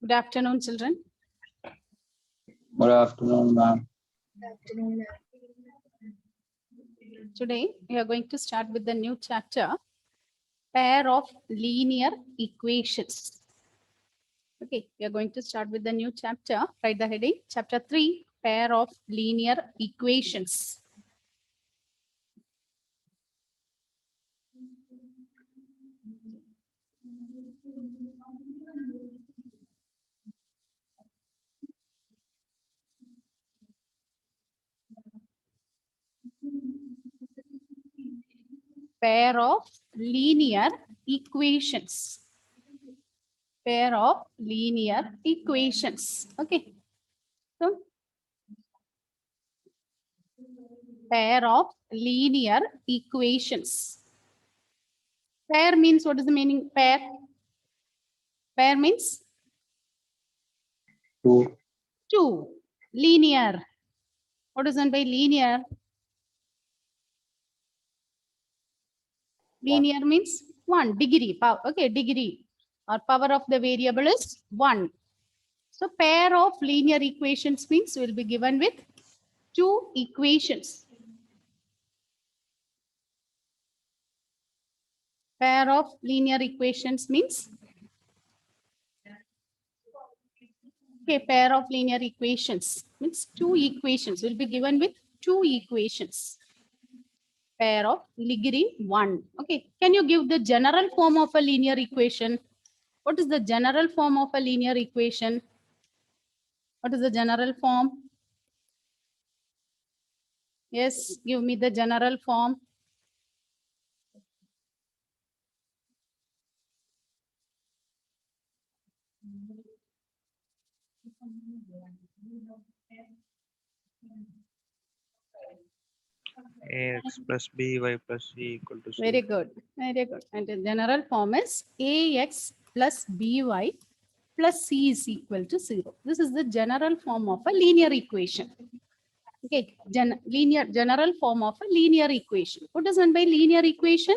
Good afternoon, children. Good afternoon, ma'am. Today, we are going to start with the new chapter, pair of linear equations. Okay, we are going to start with the new chapter. Write the heading, chapter 3, pair of linear equations. Pair of linear equations. Pair of linear equations. Okay. So, pair of linear equations. Pair means, what is the meaning? Pair. Pair means Two. two. Linear. What is meant by linear? Linear means 1 degree. Okay, degree or power of the variable is 1. So pair of linear equations means will be given with two equations. Pair of linear equations means, okay, pair of linear equations means two equations will be given with two equations. Pair of degree 1. Okay, can you give the general form of a linear equation? What is the general form of a linear equation? What is the general form? Yes, give me the general form. Ax plus by plus c equal to c. Very good. Very good. And the general form is ax plus by plus c is equal to 0. This is the general form of a linear equation. Okay, general form of a linear equation. What is meant by linear equation?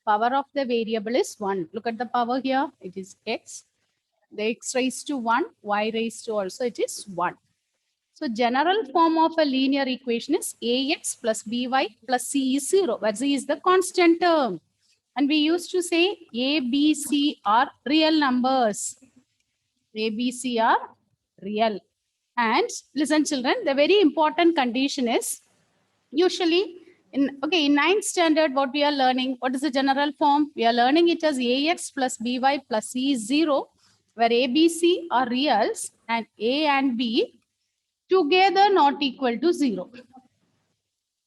Power of the variable is 1. Look at the power here. It is x. The x raised to 1, y raised to also it is 1. So general form of a linear equation is ax plus by plus c is 0, where c is the constant term. And we used to say a, b, c are real numbers. A, b, c are real. And listen children, the very important condition is usually in 9th standard what we are learning, what is the general form? We are learning it as ax plus by plus c is 0, where a, b, c are reals and a and b together not equal to 0.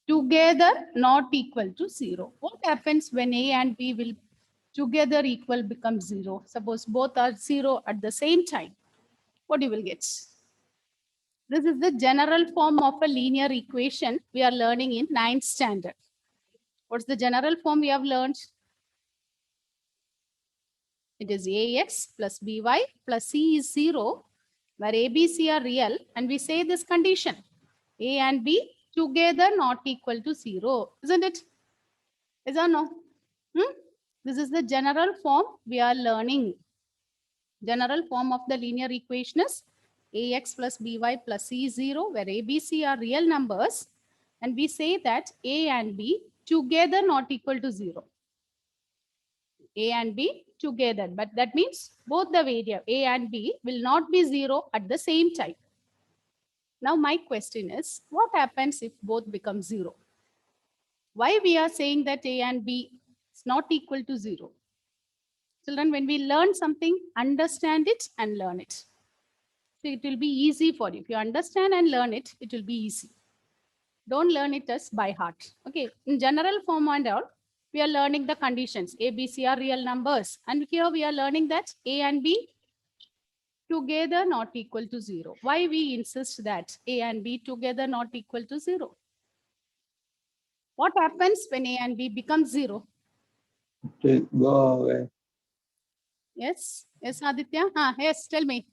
Together not equal to 0. What happens when a and b will together equal become 0? Suppose both are 0 at the same time. What you will get? This is the general form of a linear equation we are learning in 9th standard. What's the general form we have learned? It is ax plus by plus c is 0, where a, b, c are real, and we say this condition. A and B together not equal to 0. Isn't it? Is or no? This is the general form we are learning. General form of the linear equation is ax plus by plus c is 0, where a, b, c are real numbers. And we say that a and b together not equal to 0. A and B together. But that means both the variable A and B will not be 0 at the same time. Now my question is, what happens if both become 0? Why we are saying that A and B is not equal to 0? Children, when we learn something, understand it and learn it. So it will be easy for you. If you understand and learn it, it will be easy. Don't learn it as by heart. Okay, in general form and all, we are learning the conditions. A, B, C are real numbers. And here we are learning that A and B together not equal to 0. Why we insist that A and B together not equal to 0? What happens when A and B become 0? It will go away. Yes, yes, Aditya. Yes, tell me.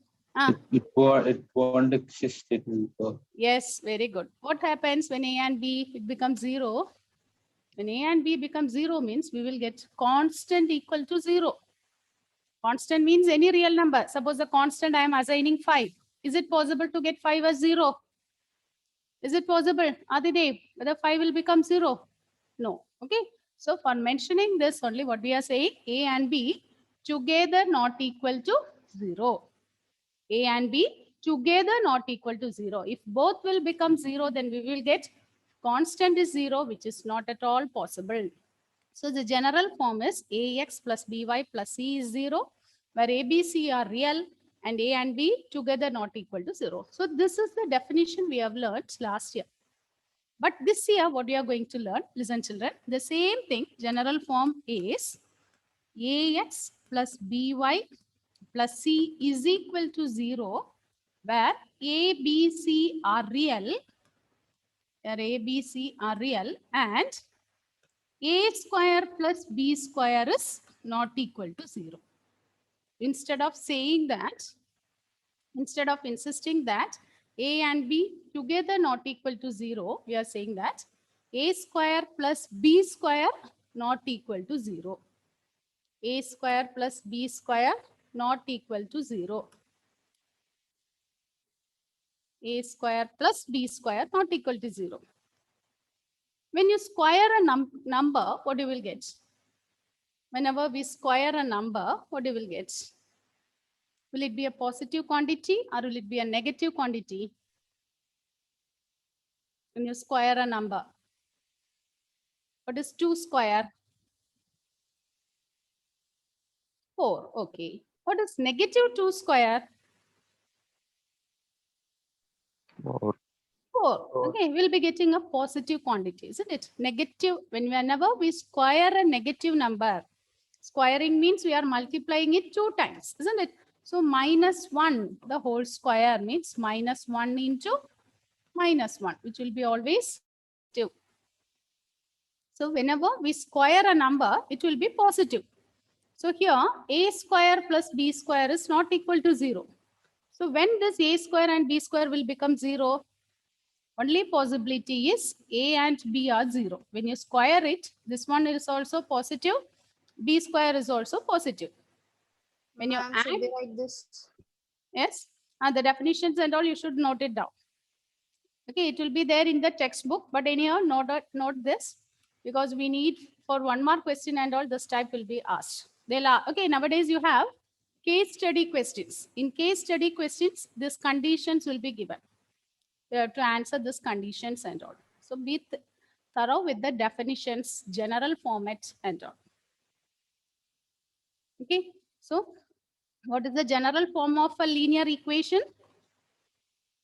It won't exist. It will go. Yes, very good. What happens when A and B it becomes 0? When A and B becomes 0 means we will get constant equal to 0. Constant means any real number. Suppose the constant I am assigning 5. Is it possible to get 5 as 0? Is it possible, Adidev, whether 5 will become 0? No. Okay. So for mentioning this only, what we are saying, A and B together not equal to 0. A and B together not equal to 0. If both will become 0, then we will get constant is 0, which is not at all possible. So the general form is AX plus BY plus C is 0, where A, B, C are real and A and B together not equal to 0. So this is the definition we have learned last year. But this year, what we are going to learn, listen children, the same thing, general form is AX plus BY plus C is equal to 0, where A, B, C are real, and A square plus B square is not equal to 0. Instead of saying that, instead of insisting that A and B together not equal to 0, we are saying that A square plus B square not equal to 0. A square plus B square not equal to 0. A square plus B square not equal to 0. When you square a number, what you will get? Whenever we square a number, what you will get? Will it be a positive quantity or will it be a negative quantity? When you square a number. What is 2 square? 4. Okay. What is negative 2 square? 4. 4. Okay, we'll be getting a positive quantity, isn't it? Negative, whenever we square a negative number, squaring means we are multiplying it 2 times, isn't it? So minus 1, the whole square means minus 1 into minus 1, which will be always 2. So whenever we square a number, it will be positive. So here, A square plus B square is not equal to 0. So when this A square and B square will become 0, only possibility is A and B are 0. When you square it, this one is also positive, B square is also positive. When you add, should be like this. yes, and the definitions and all, you should note it down. Okay, it will be there in the textbook, but anyhow, note this, because we need for 1 mark question and all, this type will be asked. Okay, nowadays you have case study questions. In case study questions, these conditions will be given. You have to answer these conditions and all. So be thorough with the definitions, general format and all. Okay, so what is the general form of a linear equation?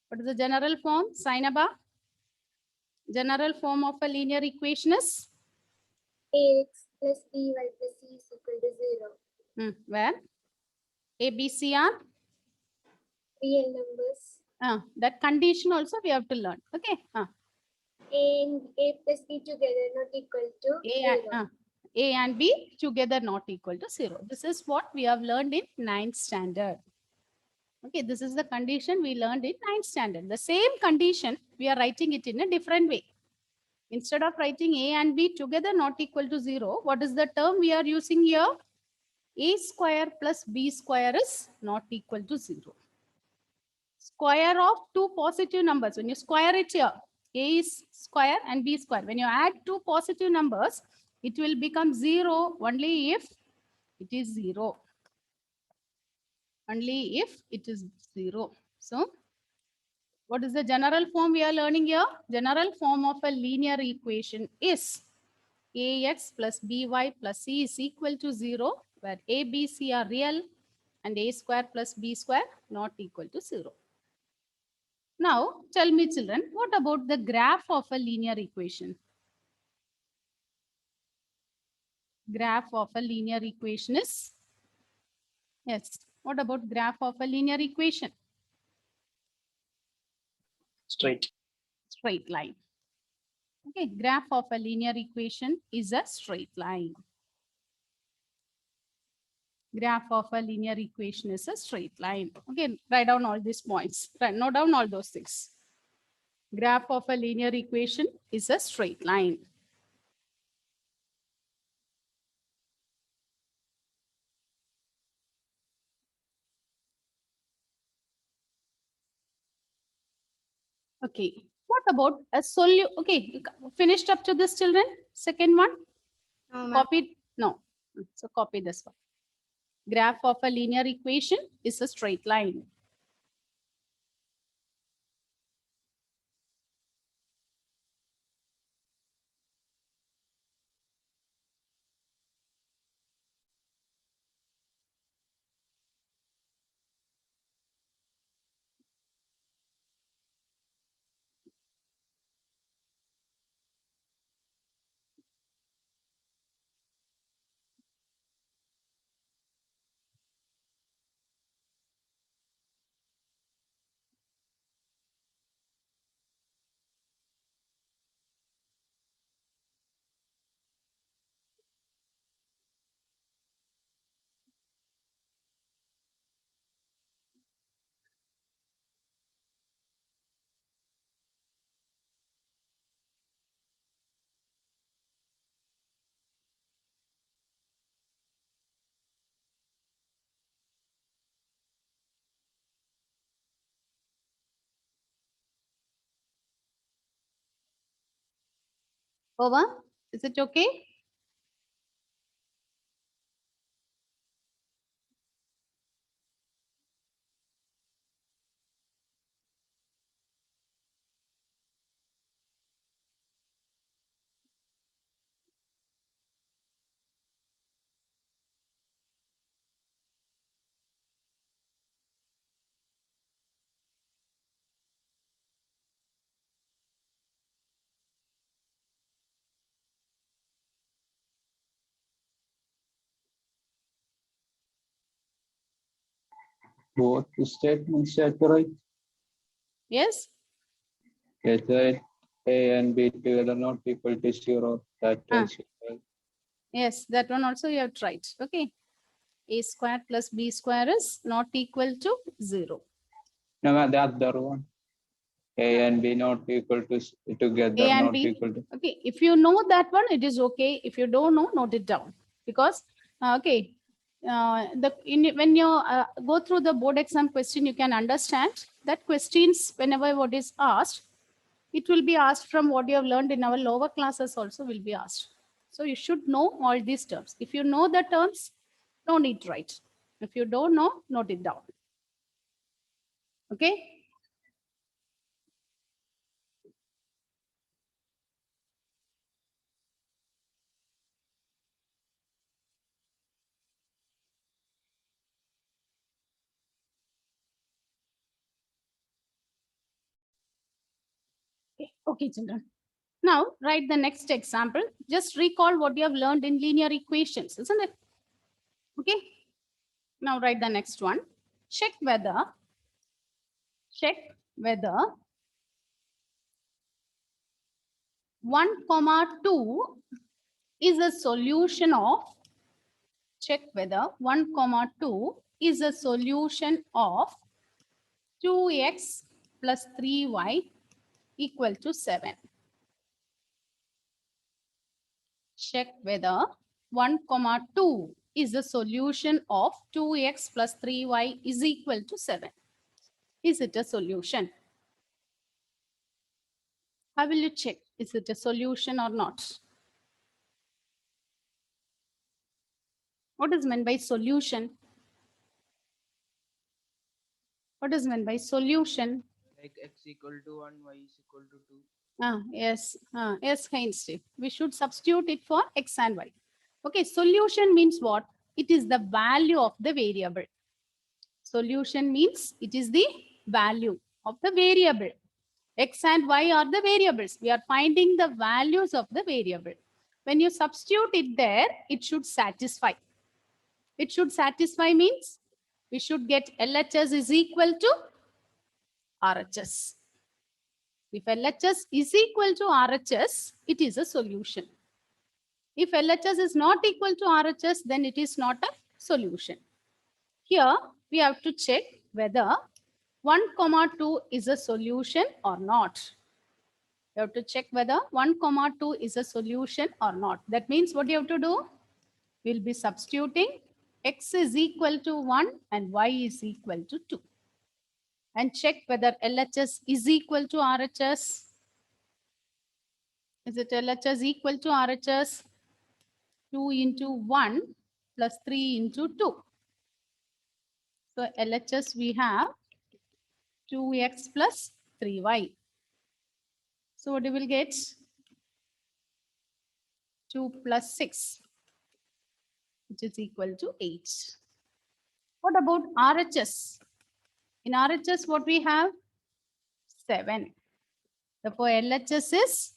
What is the general form, Sainaba? General form of a linear equation is? Ax plus by plus c is equal to 0. Where? A, B, C are? Real numbers. That condition also we have to learn. Okay. A and A plus B together not equal to 0. A and B together not equal to 0. This is what we have learned in 9th standard. Okay, this is the condition we learned in 9th standard. The same condition, we are writing it in a different way. Instead of writing A and B together not equal to 0, what is the term we are using here? A square plus B square is not equal to 0. Square of two positive numbers. When you square it here, A is square and B square. When you add two positive numbers, it will become 0 only if it is 0. Only if it is 0. So, what is the general form we are learning here? General form of a linear equation is Ax plus by plus c is equal to 0, where A, B, C are real and A square plus B square not equal to 0. Now, tell me children, what about the graph of a linear equation? Graph of a linear equation is? Yes. What about graph of a linear equation? Straight. Straight line. Okay, graph of a linear equation is a straight line. Graph of a linear equation is a straight line. Okay, write down all these points. Note down all those things. Graph of a linear equation is a straight line. Okay. What about a solution? Okay, finished up to this, children? Second one, No, ma'am. copied? No. So copy this one. Graph of a linear equation is a straight line. Over? Is it okay? Both statements are correct. Yes? Yes, that A and B together not equal to 0. That Ah. is equal. Yes, that one also you have tried. Okay. A square plus B square is not equal to 0. No, ma'am, the other one. A and B not equal to together, A and not B. equal to. Okay, if you know that one, it is okay. If you don't know, note it down. Because, okay, when you go through the board exam question, you can understand that questions, whenever what is asked, it will be asked from what you have learned in our lower classes also will be asked. So you should know all these terms. If you know the terms, no need to write. If you don't know, note it down. Okay. Okay, children. Now write the next example. Just recall what you have learned in linear equations, isn't it? Okay. Now write the next one. Check whether 1, 2 is a solution of, check whether 1, 2 is a solution of 2x plus 3y equal to 7. Check whether 1, 2 is the solution of 2x plus 3y is equal to 7. Is it a solution? How will you check? Is it a solution or not? What is meant by solution? What is meant by solution? Like x equal to 1, y is equal to 2. Yes, yes, Heinz. We should substitute it for x and y. Okay, solution means what? It is the value of the variable. Solution means it is the value of the variable. X and y are the variables. We are finding the values of the variable. When you substitute it there, it should satisfy. It should satisfy means we should get LHS is equal to RHS. If LHS is equal to RHS, it is a solution. If LHS is not equal to RHS, then it is not a solution. Here, we have to check whether 1, 2 is a solution or not. You have to check whether 1, 2 is a solution or not. That means what you have to do? We'll be substituting x is equal to 1 and y is equal to 2. and check whether LHS is equal to RHS. Is it LHS equal to RHS? 2 into 1 plus 3 into 2. So LHS we have 2x plus 3y. So what you will get? 2 plus 6, which is equal to 8. What about RHS? In RHS, what we have? 7. Therefore, LHS is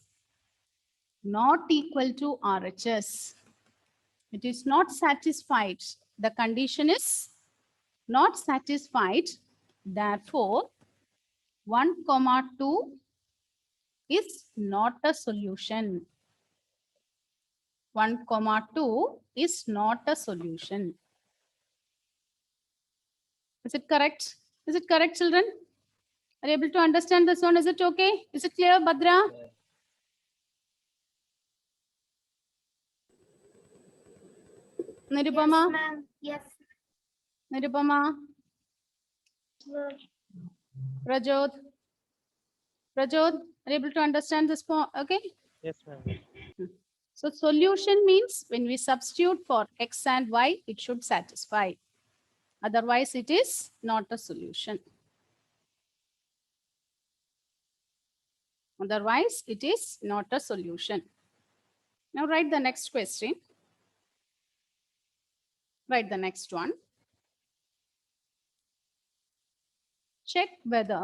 not equal to RHS. It is not satisfied. The condition is not satisfied. Therefore, 1, 2 is not a solution. 1, 2 is not a solution. Is it correct? Is it correct, children? Are you able to understand this one? Is it okay? Is it clear, Bhadra? Nirupama? ma'am. Yes, Nirupama? ma'am. Rajot? Rajot, are you able to understand this point? Okay. Yes, ma'am. So solution means when we substitute for x and y, it should satisfy. Otherwise, it is not a solution. Otherwise, it is not a solution. Now write the next question. Write the next one. Check whether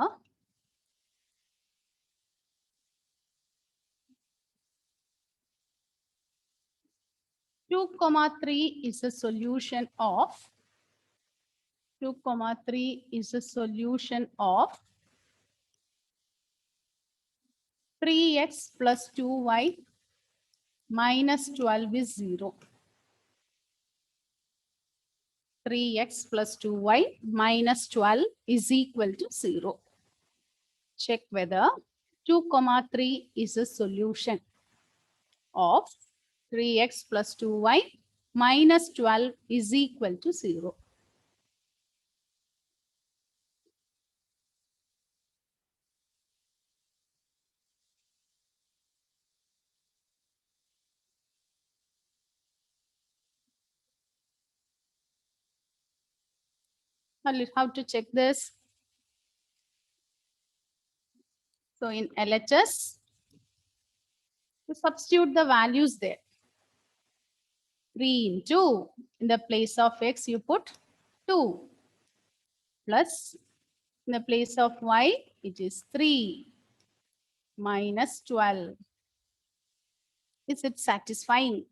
two comma 3 is a solution of 2, 3 is a solution of 3x plus 2y minus 12 is 0. 3x plus 2y minus 12 is equal to 0. Check whether 2, 3 is a solution of 3x plus 2y minus 12 is equal to 0. How to check this? So in LHS, to substitute the values there. 3 into, in the place of x, you put 2 plus, in the place of y, it is 3 minus 12. Is it satisfying?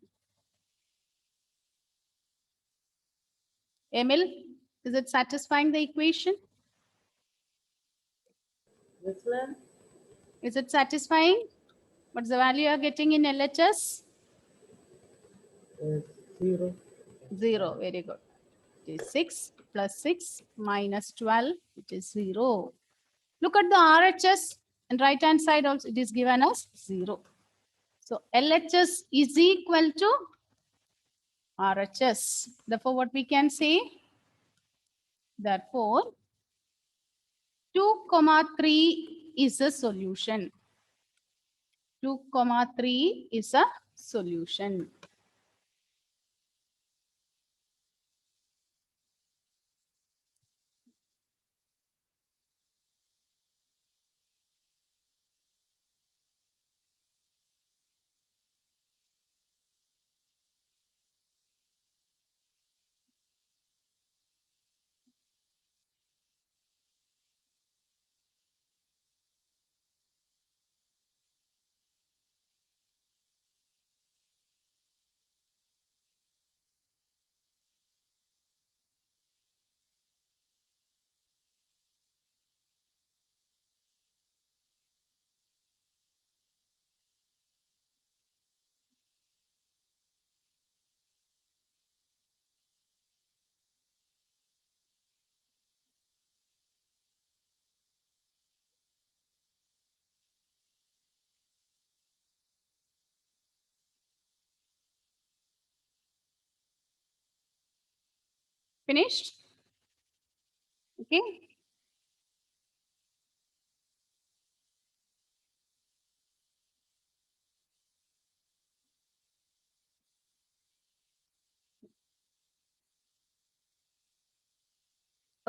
Emil, is it satisfying the equation? Yes, ma'am. Is it satisfying? What's the value you are getting in LHS? 0. 0. Very good. It is 6 plus 6 minus 12, it is 0. Look at the RHS and right hand side also it is given as 0. So LHS is equal to RHS. Therefore, what we can say? Therefore, 2, 3 is a solution. 2, 3 is a solution. Finished? Okay.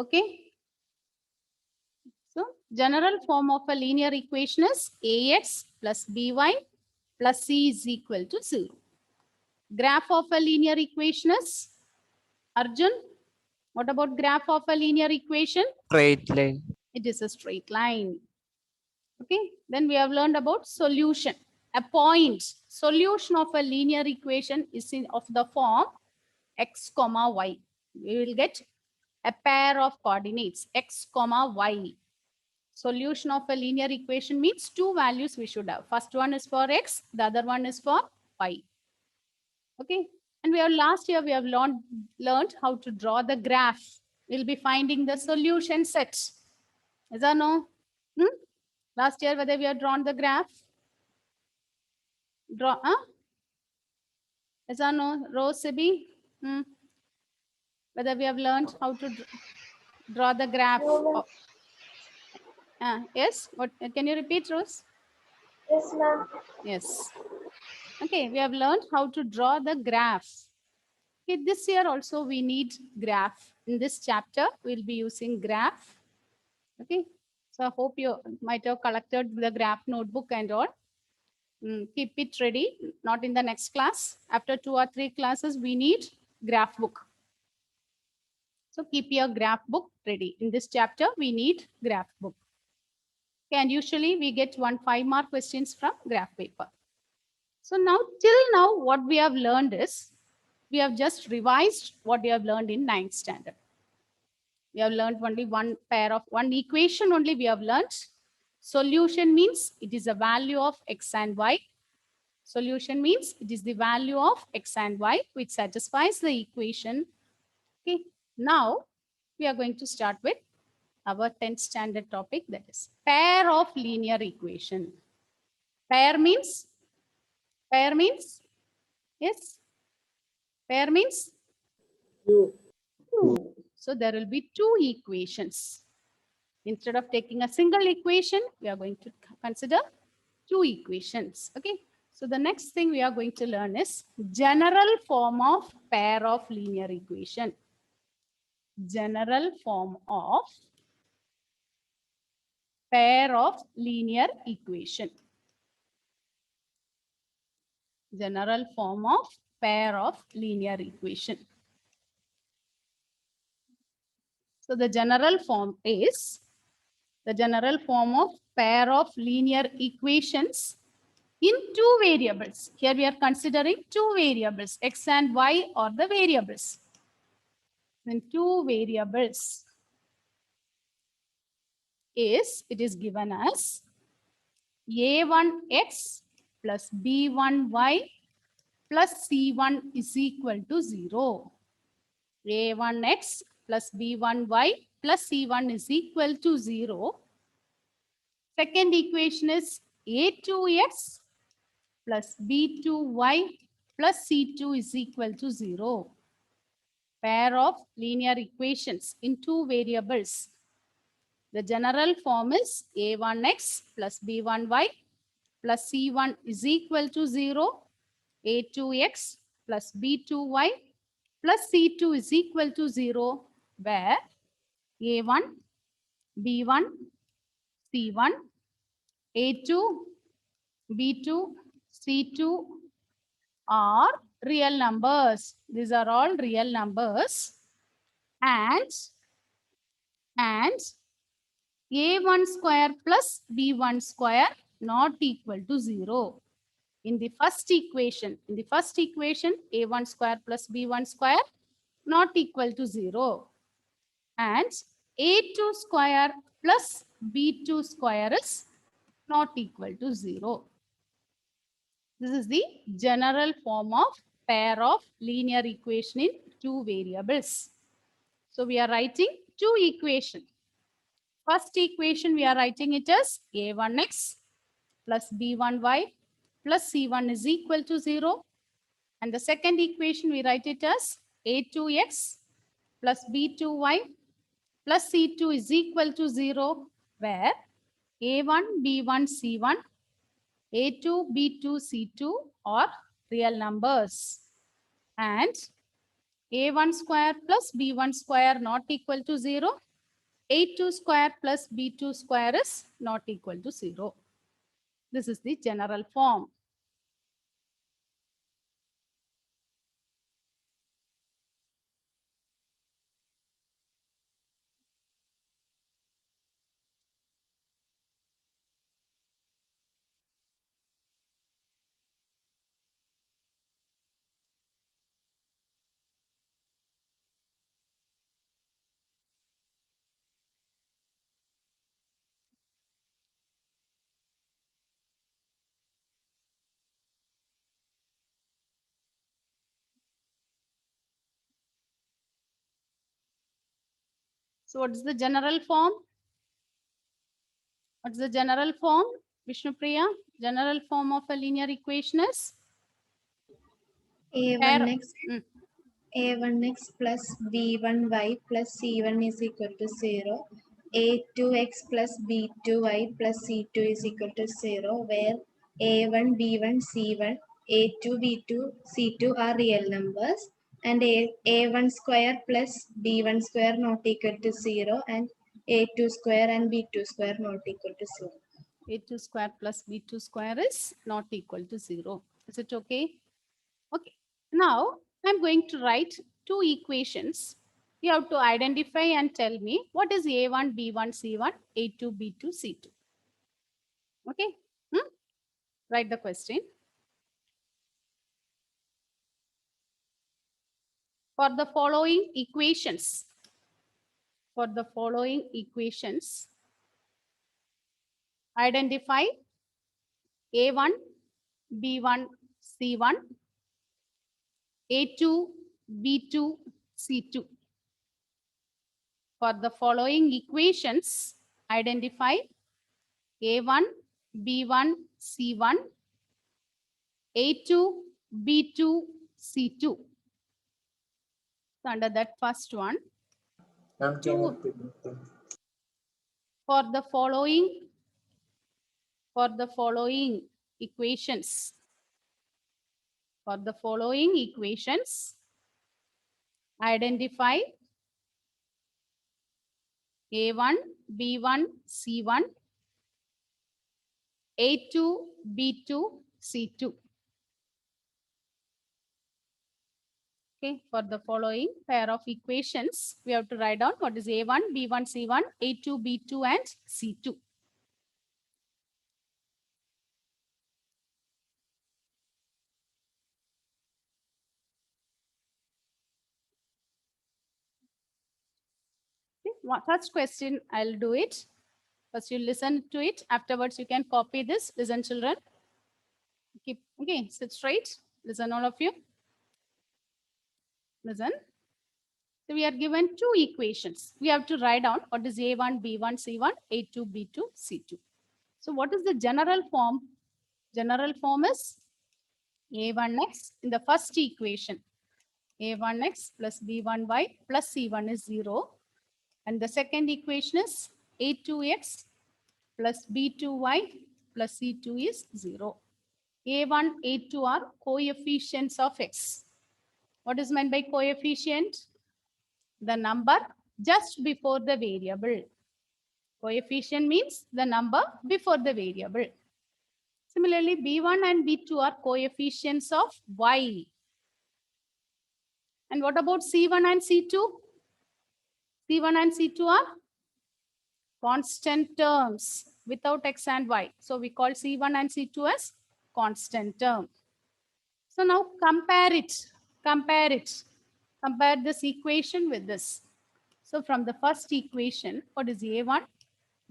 Okay. So general form of a linear equation is ax plus by plus c is equal to 0. Graph of a linear equation is, Arjun, what about graph of a linear equation? Straight line. It is a straight line. Okay, then we have learned about solution. A point, solution of a linear equation is in of the form x comma y. We will get a pair of coordinates x comma y. Solution of a linear equation means two values we should have. First one is for x, the other one is for y. Okay, and we have last year we have learned how to draw the graph. We'll be finding the solution set. Is that no? Last year whether we have drawn the graph? Draw, huh? Is that no? Rose Sibi? Whether we have learned how to draw the graph? Yes, what can you repeat, Rose? Yes, ma'am. Yes. Okay, we have learned how to draw the graph. Okay, this year also we need graph. In this chapter, we'll be using graph. Okay, so I hope you might have collected the graph notebook and all. Keep it ready, not in the next class. After 2 or 3 classes, we need graph book. So keep your graph book ready. In this chapter, we need graph book. Okay, and usually we get 1 5-mark questions from graph paper. So now, till now, what we have learned is, we have just revised what we have learned in 9th standard. We have learned only one equation only we have learned. Solution means it is a value of x and y. Solution means it is the value of x and y which satisfies the equation. Okay, now we are going to start with our 10th standard topic, that is pair of linear equation. Pair means, yes, pair means Two. two. So there will be two equations. Instead of taking a single equation, we are going to consider two equations. Okay. So the next thing we are going to learn is general form of pair of linear equation. General form of pair of linear equation. General form of pair of linear equation. So the general form is the general form of pair of linear equations in two variables. Here we are considering two variables, x and y are the variables. In two variables is, it is given as a1x plus b1y plus c1 is equal to 0. a1x plus b1y plus c1 is equal to 0. Second equation is a2x plus b2y plus c2 is equal to 0. Pair of linear equations in two variables. The general form is a1x plus b1y plus c1 is equal to 0. a2x plus b2y plus c2 is equal to 0, where a1, b1, c1, a2, b2, c2 are real numbers. These are all real numbers. And a1 square plus b1 square not equal to 0. In the first equation, a1 square plus b1 square not equal to 0. And a2 square plus b2 square is not equal to 0. This is the general form of pair of linear equation in two variables. So we are writing two equations. First equation we are writing it as a1x plus b1y plus c1 is equal to 0. And the second equation we write it as a2x plus b2y plus c2 is equal to 0, where a1, b1, c1, a2, b2, c2 are real numbers. And a1 square plus b1 square not equal to 0. A2 square plus B2 square is not equal to 0. This is the general form. So what is the general form? What's the general form? Vishnu Priya, general form of a linear equation is A1x Mm. A1x plus B1y plus C1 is equal to 0. A2x plus B2y plus C2 is equal to 0, where A1, B1, C1, A2, B2, C2 are real numbers, and A1 square plus B1 square not equal to 0, and A2 square and B2 square not equal to 0. A2 square plus B2 square is not equal to 0. Is it okay? Okay. Now I'm going to write two equations. You have to identify and tell me what is A1, B1, C1, A2, B2, C2. Okay. Write the question. For the following equations, identify A1, B1, C1, A2, B2, C2. For the following equations, identify A1, B1, C1, A2, B2, C2. So under that first one, two, for the following equations, identify A1, B1, C1, A2, B2, C2. Okay, for the following pair of equations, we have to write down what is A1, B1, C1, A2, B2, and C2. Okay, first question, I'll do it. First, you listen to it. Afterwards, you can copy this. Listen, children. Keep, okay, sit straight. Listen, all of you. Listen. So we are given two equations. We have to write down what is A1, B1, C1, A2, B2, C2. So what is the general form? General form is A1x in the first equation. A1x plus B1y plus C1 is 0. And the second equation is A2x plus B2y plus C2 is 0. A1, A2 are coefficients of x. What is meant by coefficient? The number just before the variable. Coefficient means the number before the variable. Similarly, B1 and B2 are coefficients of y. And what about C1 and C2? C1 and C2 are constant terms without x and y. So we call C1 and C2 as constant term. So now compare it. Compare this equation with this. So from the first equation, what is A1,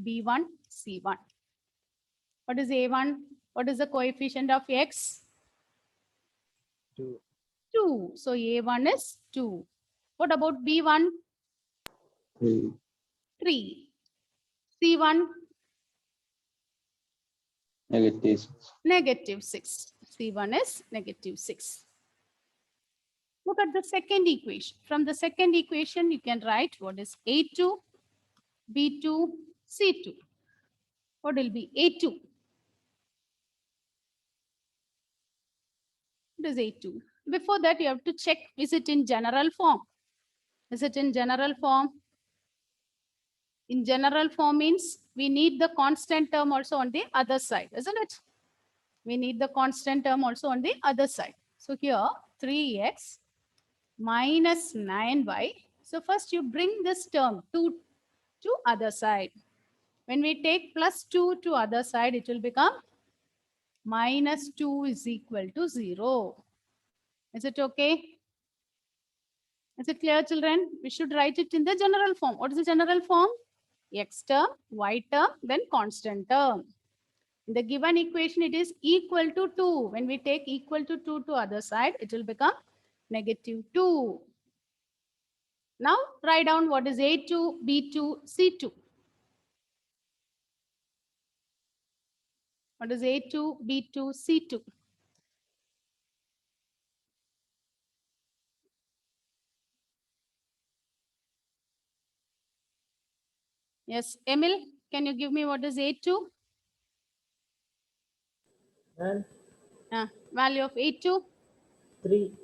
B1, C1? What is A1? What is the coefficient of x? 2. 2. So A1 is 2. What about B1? 3. 3. C1? -6. -6. C1 is -6. Look at the second equation. From the second equation, you can write what is A2, B2, C2. What will be A2? What is A2? Before that, you have to check, is it in general form? Is it in general form? In general form means we need the constant term also on the other side, isn't it? We need the constant term also on the other side. So here 3x minus 9y. So first you bring this term 2 to other side. When we take plus 2 to other side, it will become minus 2 is equal to 0. Is it okay? Is it clear, children? We should write it in the general form. What is the general form? X term, y term, then constant term. In the given equation, it is equal to 2. When we take equal to 2 to other side, it will become negative 2. Now, write down what is A2, B2, C2. What is A2, B2, C2? Yes, Emil, can you give me what is A2? And Value of A2? 3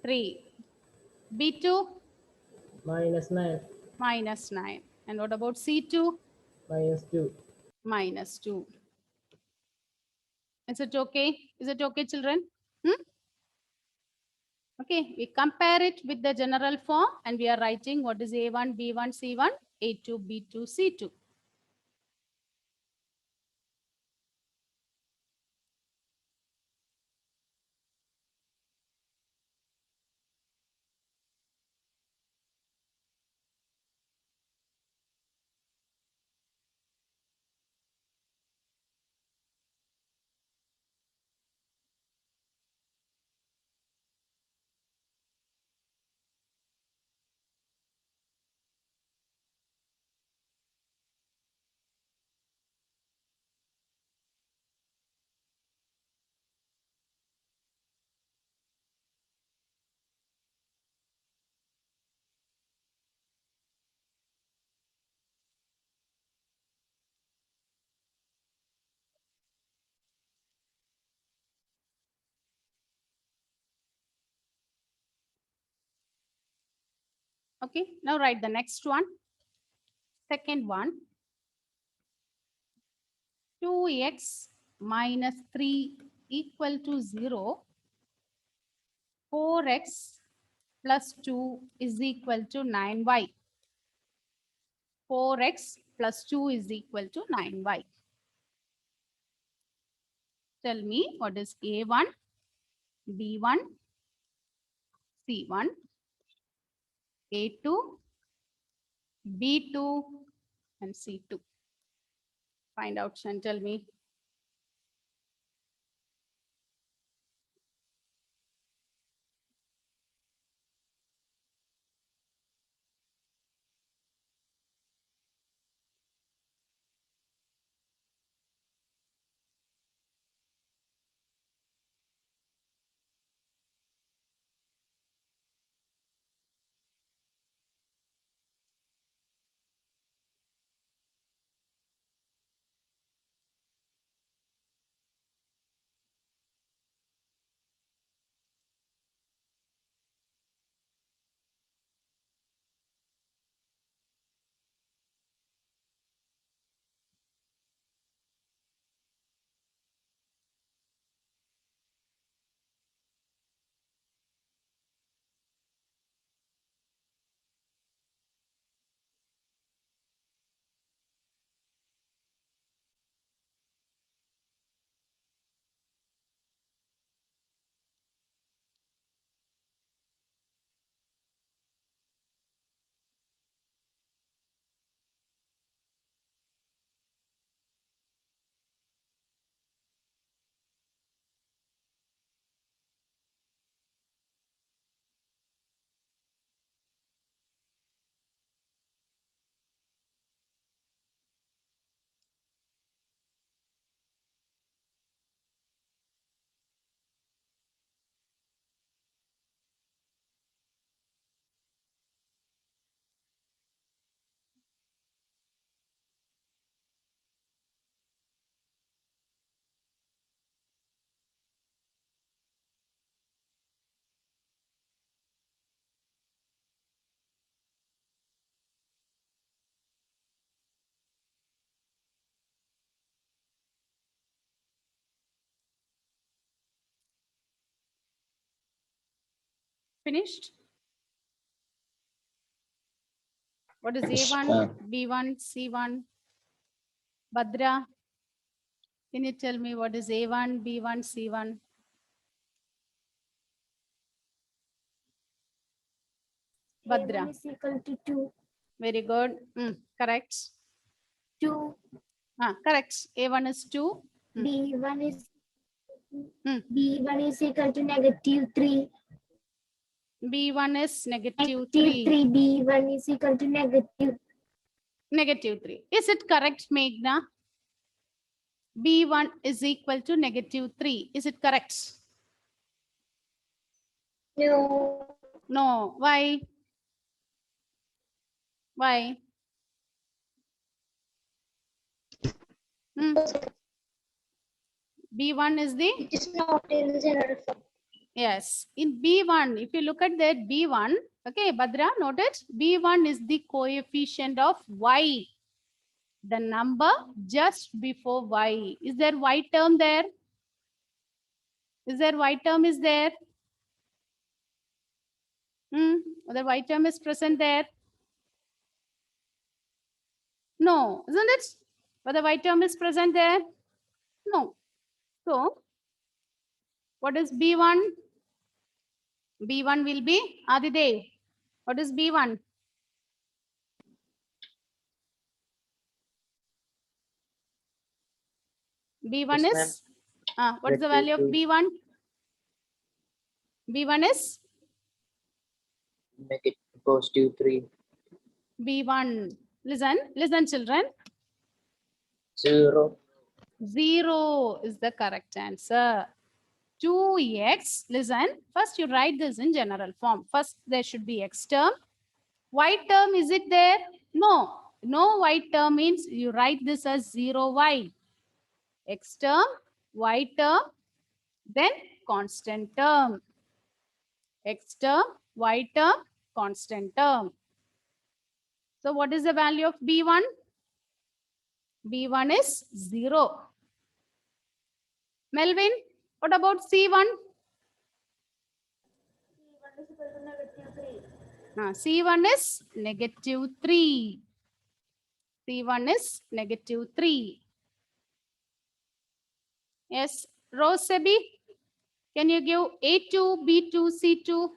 3. B2? minus 9 Minus 9. And what about C2? minus 2. Minus 2. Is it okay? Is it okay, children? Hmm? Okay, we compare it with the general form and we are writing what is A1, B1, C1, A2, B2, C2. Okay, now write the next one. Second one, 2x minus 3 equal to 0. 4x plus 2 is equal to 9y. 4x plus 2 is equal to 9y. Tell me what is A1, B1, C1, A2, B2, and C2. Find out and tell me. Finished? What is Yes, A1, B1, C1? Bhadra, can you tell me what is A1, B1, C1? Bhadra, A1 is equal to 2. very good. Correct. 2. Correct. A1 is 2. B1 is Hmm. B1 is equal to negative 3. B1 is negative Negative 3. 3. B1 is equal to Negative 3. Is it correct, Meghna? B1 is equal to negative 3. Is it correct? No. No. Why? Why? B1 is the? It is not in the general form. Yes. In B1, if you look at that B1, okay, Bhadra, note it. B1 is the coefficient of Y. The number just before Y. Is there Y term there? Is there Y term is there? The Y term is present there? No, isn't it? But the Y term is present there? No. So, what is B1? B1 will be Adidev. What is B1? B1 Yes, is, what is the value of Negative B1? B1 is negative positive 3. B1. Listen children. 0. 0 is the correct answer. 2x, listen, first you write this in general form. First there should be x term. Y term, is it there? No. No Y term means you write this as 0y. X term, Y term, then constant term. X term, Y term, constant term. So what is the value of B1? B1 is 0. Melvin, what about C1? C1 is negative 3. C1 is negative 3. Yes, Rosebi, can you give A2, B2, C2?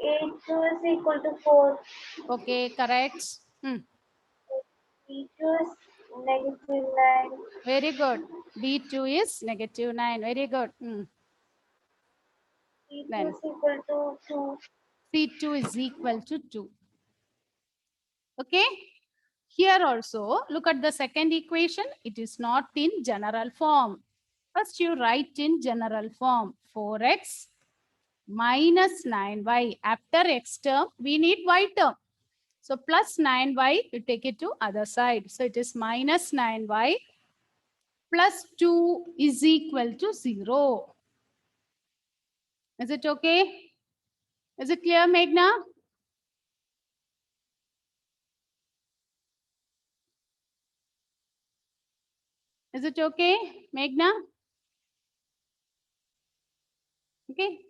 A2 is equal to 4. Okay, correct. B2 is negative 9. Very good. B2 is negative 9. Very good. C2 Then is equal to 2. C2 is equal to 2. Okay. Here also, look at the second equation. It is not in general form. First, you write in general form. 4x minus 9y. After x term, we need y term. So plus 9y, you take it to other side. So it is minus 9y plus 2 is equal to 0. Is it okay? Is it clear, Meghna? Is it okay, Meghna? Okay.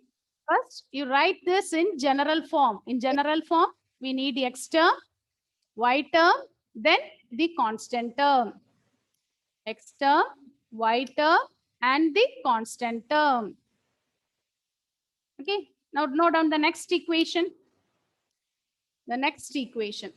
First, you write this in general form. In general form, we need x term, y term, then the constant term. X term, y term, and the constant term. Okay. Now note down the next equation. The next equation.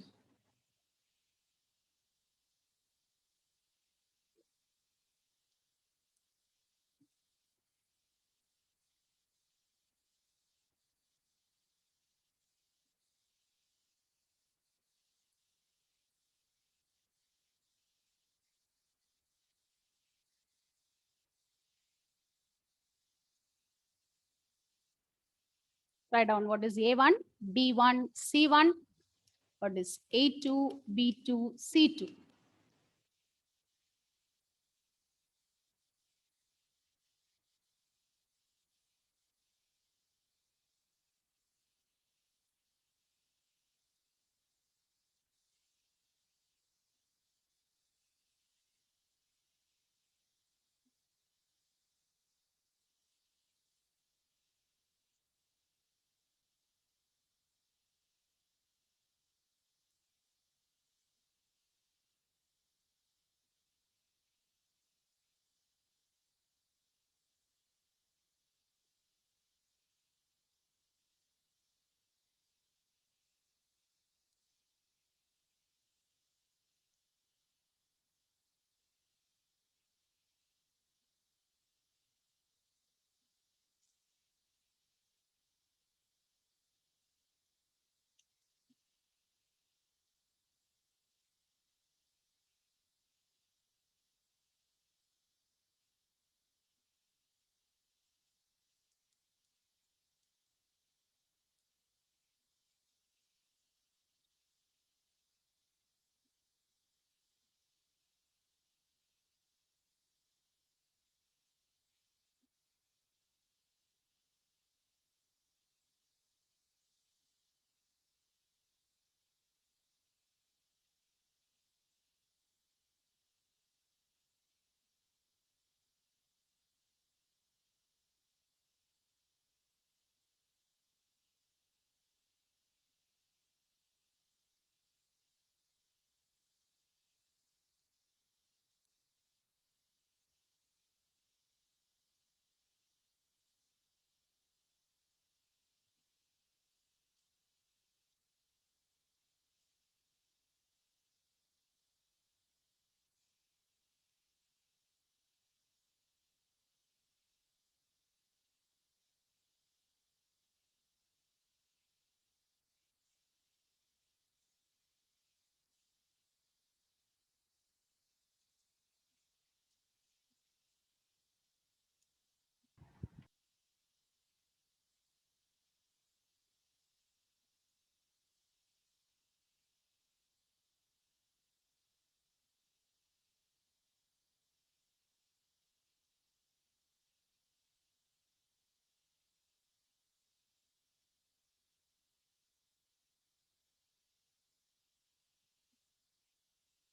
Write down what is A1, B1, C1, what is A2, B2, C2.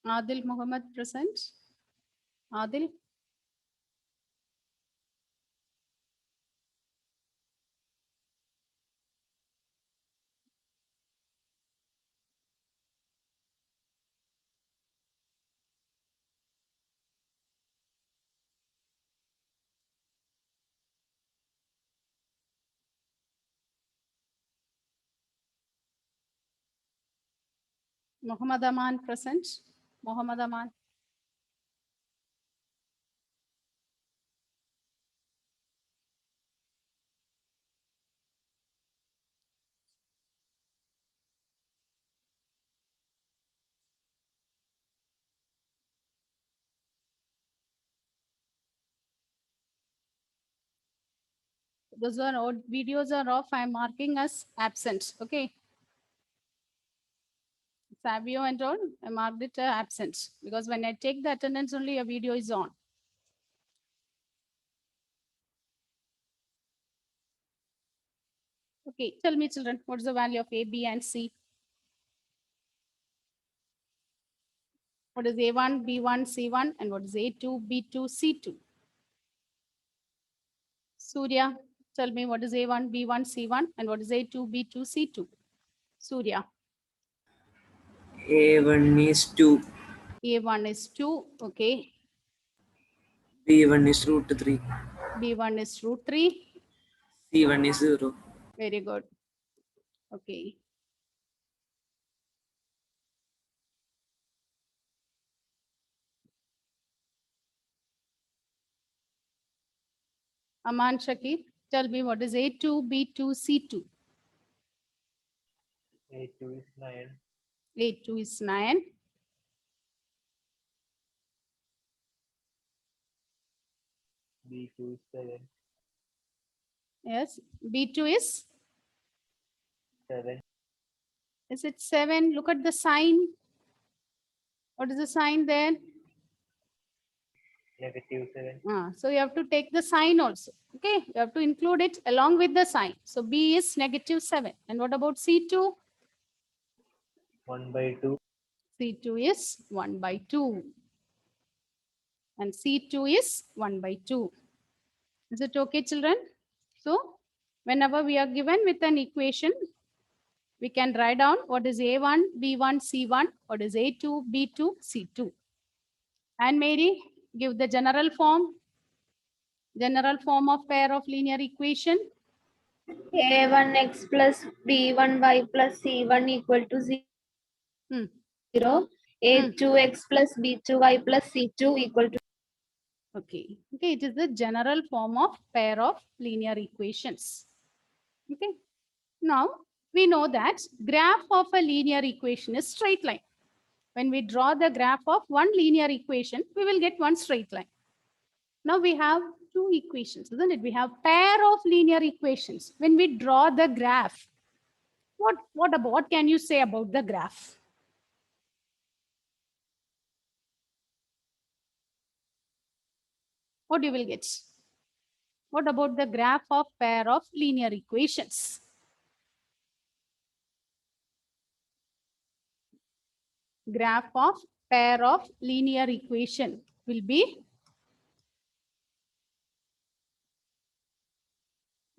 Adil Muhammad present. Adil. Muhammad Aman present. Muhammad Aman. Those are all videos are off. I'm marking as absent. Okay. Savio and all, I marked it absent because when I take the attendance only a video is on. Okay, tell me children, what's the value of A, B and C? What is A1, B1, C1 and what is A2, B2, C2? Surya, tell me what is A1, B1, C1 and what is A2, B2, C2? Surya, A1 is 2, A1 is 2, okay. B1 is root 3, B1 is root 3, C1 is 0. very good. Okay. Aman Shakir, tell me what is A2, B2, C2? A2 is 9. A2 is 9. B2 is 7. Yes, B2 is 7. Is it 7? Look at the sign. What is the sign there? -7. So you have to take the sign also. Okay, you have to include it along with the sign. So B is -7. And what about C2? 1/2. C2 is 1/2. And C2 is 1/2. Is it okay, children? So whenever we are given with an equation, we can write down what is A1, B1, C1, what is A2, B2, C2. And Mary, give the general form of pair of linear equation. A1x plus B1y plus C1 equal to 0. Hmm. A2x plus B2y plus C2 equal to. Okay, it is the general form of pair of linear equations. Okay, now we know that graph of a linear equation is straight line. When we draw the graph of one linear equation, we will get one straight line. Now we have two equations, isn't it? We have pair of linear equations. When we draw the graph, what can you say about the graph? What you will get? What about the graph of pair of linear equations? Graph of pair of linear equation will be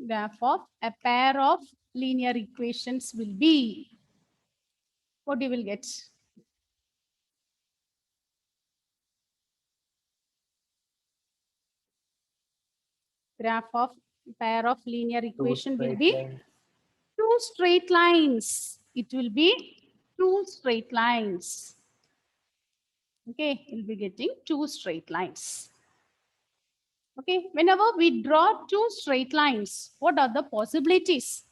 graph of a pair of linear equations will be what you will get. Graph of pair of linear equation will be two straight lines. It will be two straight lines. Okay, you'll be getting two straight lines. Okay, whenever we draw two straight lines, what are the possibilities?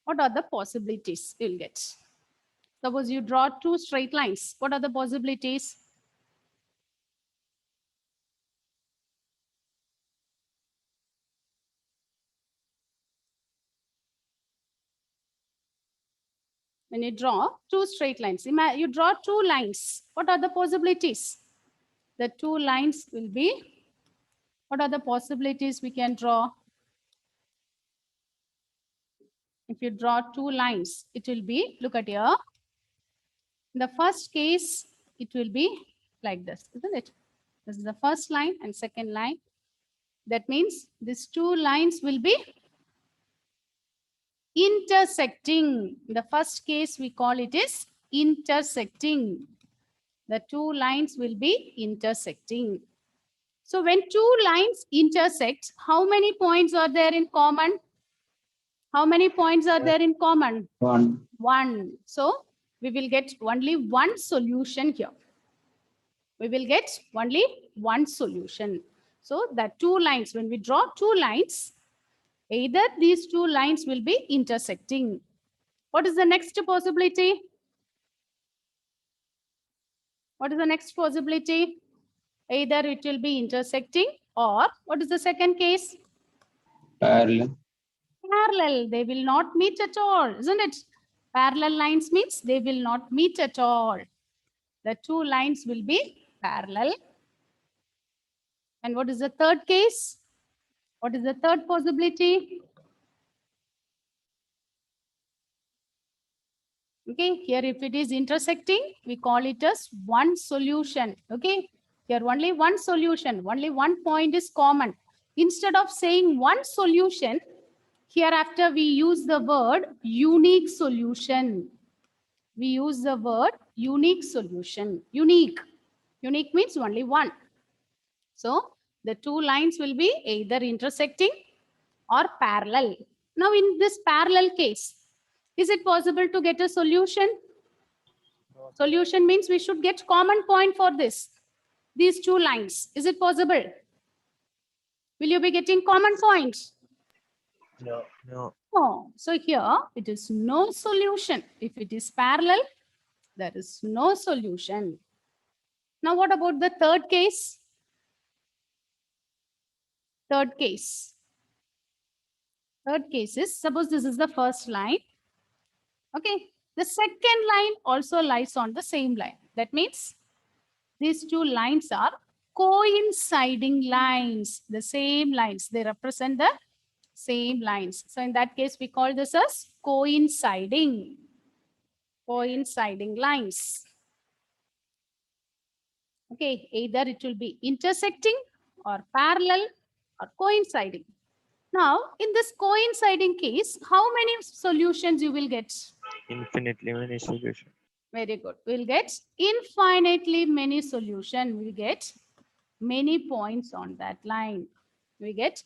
What are the possibilities you'll get? Suppose you draw two straight lines. What are the possibilities? When you draw two straight lines, you draw two lines. What are the possibilities? The two lines will be, what are the possibilities we can draw? If you draw two lines, it will be, look at here. In the first case, it will be like this, isn't it? This is the first line and second line. That means these two lines will be intersecting. In the first case, we call it is intersecting. The two lines will be intersecting. So when two lines intersect, how many points are there in common? How many points are there in common? 1. 1. So we will get only one solution here. We will get only one solution. So the two lines, when we draw two lines, either these two lines will be intersecting. What is the next possibility? What is the next possibility? Either it will be intersecting, or what is the second case? Parallel. Parallel. They will not meet at all, isn't it? Parallel lines means they will not meet at all. The two lines will be parallel. And what is the third case? What is the third possibility? Okay, here if it is intersecting, we call it as one solution. Okay, here only one solution, only one point is common. Instead of saying one solution, hereafter we use the word unique solution. We use the word unique solution. Unique. Unique means only one. So the two lines will be either intersecting or parallel. Now in this parallel case, is it possible to get a solution? Solution means we should get common point for this. These two lines. Is it possible? Will you be getting common points? No. No. No. So here it is no solution. If it is parallel, there is no solution. Now what about the third case? Third case. Third case is, suppose this is the first line. Okay. The second line also lies on the same line. That means these two lines are coinciding lines. The same lines. They represent the same lines. So in that case, we call this as coinciding. Coinciding lines. Okay. Either it will be intersecting or parallel or coinciding. Now, in this coinciding case, how many solutions you will get? Infinitely many solutions. Very good. We'll get infinitely many solutions. We'll get many points on that line. We get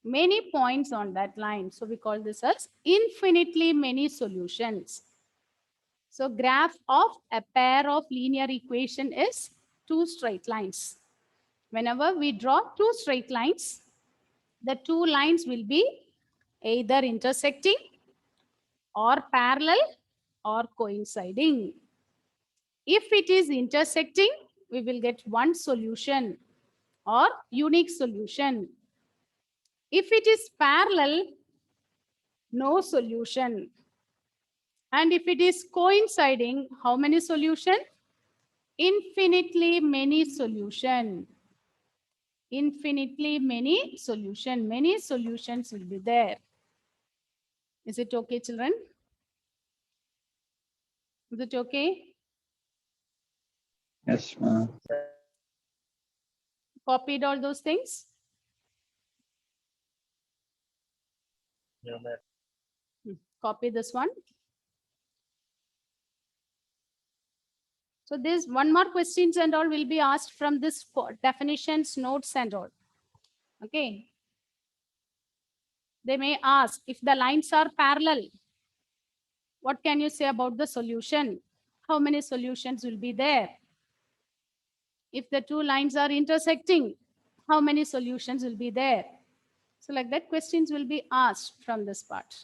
many points on that line. So we call this as infinitely many solutions. So graph of a pair of linear equation is two straight lines. Whenever we draw two straight lines, the two lines will be either intersecting or parallel or coinciding. If it is intersecting, we will get one solution or unique solution. If it is parallel, no solution. And if it is coinciding, how many solution? Infinitely many solution. Infinitely many solution. Many solutions will be there. Is it okay, children? Is it okay? Yes, ma'am. Copied all those things? No, ma'am. Copy this one. So this one more questions and all will be asked from this definitions, notes and all. Okay. They may ask if the lines are parallel, what can you say about the solution? How many solutions will be there? If the two lines are intersecting, how many solutions will be there? So like that questions will be asked from this part.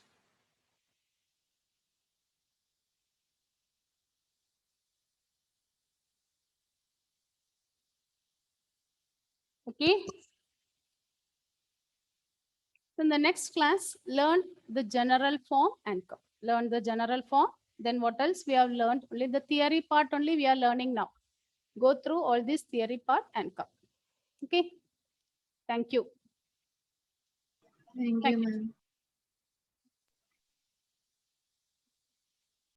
Okay. In the next class, learn the general form and come. Learn the general form. Then what else we have learned? Only the theory part only we are learning now. Go through all this theory part and come. Okay. Thank you. Thank Thank you, you. ma'am.